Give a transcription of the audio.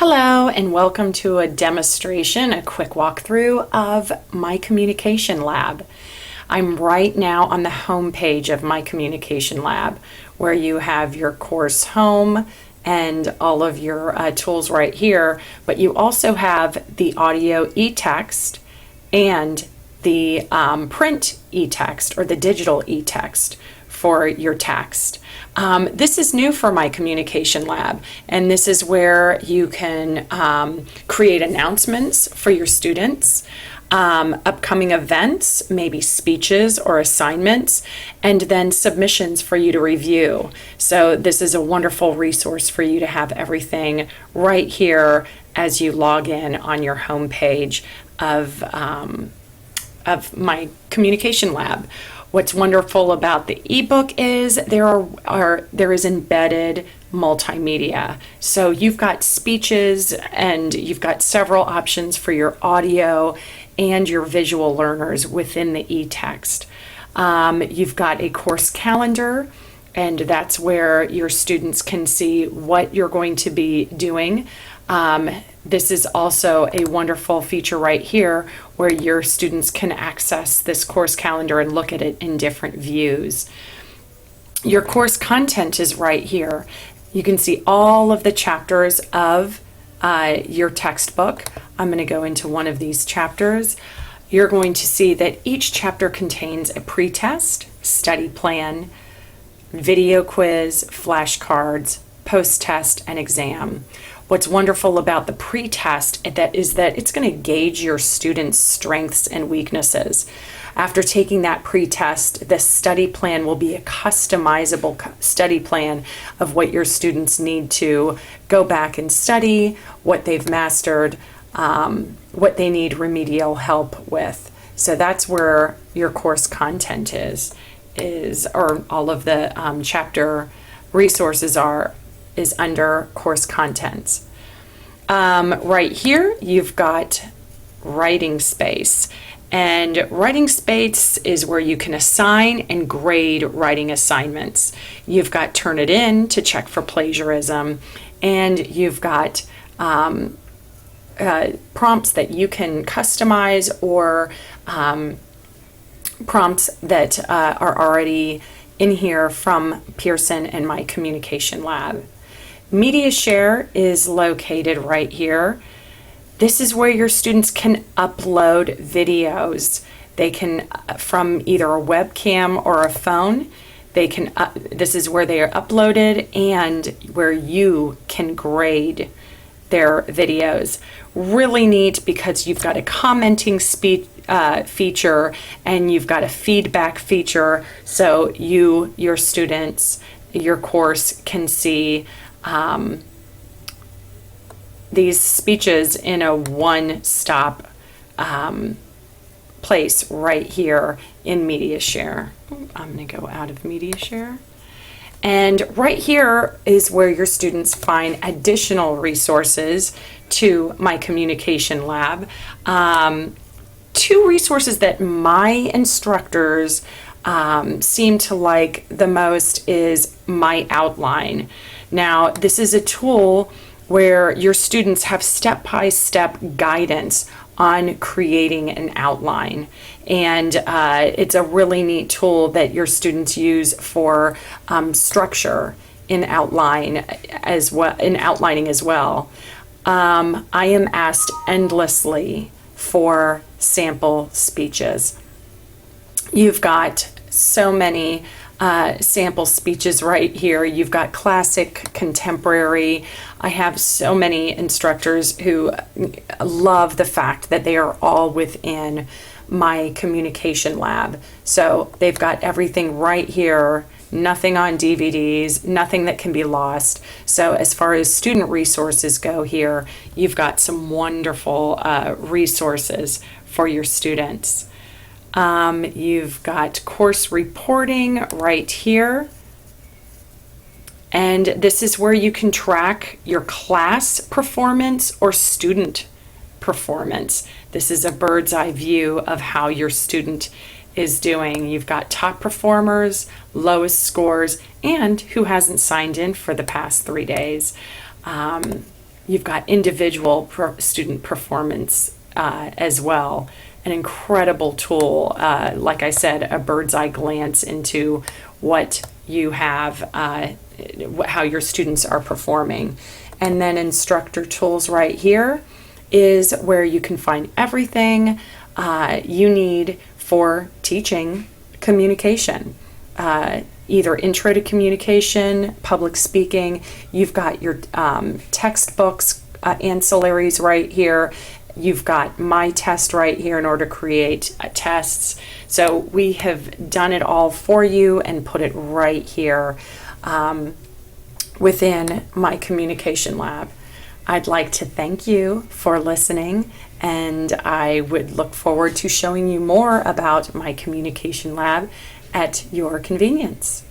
Hello and welcome to a demonstration, a quick walkthrough of My Communication Lab. I'm right now on the home page of My Communication Lab, where you have your course home and all of your tools right here, but you also have the audio e-text and the print e-text or the digital e-text for your text. This is new for My Communication Lab, and this is where you can create announcements for your students, upcoming events, maybe speeches or assignments, and then submissions for you to review. So this is a wonderful resource for you to have everything right here as you log in on your home page of My Communication Lab. What's wonderful about the ebook is there is embedded multimedia. So you've got speeches and you've got several options for your audio and your visual learners within the e-text. You've got a course calendar, and that's where your students can see what you're going to be doing. This is also a wonderful feature right here where your students can access this course calendar and look at it in different views. Your course content is right here. You can see all of the chapters of your textbook. I'm going to go into one of these chapters. You're going to see that each chapter contains a pretest, study plan, video quiz, flashcards, post-test, and exam. What's wonderful about the pretest is that it's going to gauge your students' strengths and weaknesses. After taking that pretest, the study plan will be a customizable study plan of what your students need to go back and study, what they've mastered, what they need remedial help with. So that's where your course content is or all of the chapter resources is under course contents. Right here, you've got writing space. And writing space is where you can assign and grade writing assignments. You've got turn it in to check for plagiarism, and you've got prompts that you can customize or prompts that are already in here from Pearson and My Communication Lab. Media Share is located right here. This is where your students can upload videos. They can, from either a webcam or a phone, this is where they are uploaded and where you can grade their videos. Really neat because you've got a commenting feature and you've got a feedback feature, so your students, your course can see these speeches in a one-stop place right here in Media Share. I'm going to go out of Media Share. And right here is where your students find additional resources to My Communication Lab. Two resources that my instructors seem to like the most is My Outline. Now, this is a tool where your students have step-by-step guidance on creating an outline. And it's a really neat tool that your students use for structure in outlining as well. I am asked endlessly for sample speeches. You've got so many sample speeches right here. You've got classic, contemporary. I have so many instructors who love the fact that they are all within My Communication Lab. So they've got everything right here, nothing on DVDs, nothing that can be lost. So as far as student resources go here, you've got some wonderful resources for your students. You've got course reporting right here. And this is where you can track your class performance or student performance. This is a bird's eye view of how your student is doing. You've got top performers, lowest scores, and who hasn't signed in for the past 3 days. You've got individual student performance as well. An incredible tool, like I said, a bird's eye glance into what you have, how your students are performing. And then instructor tools right here is where you can find everything you need for teaching communication. Either intro to communication, public speaking. You've got your textbooks, ancillaries right here. You've got My Test right here in order to create tests. So we have done it all for you and put it right here within My Communication Lab. I'd like to thank you for listening, and I would look forward to showing you more about My Communication Lab at your convenience.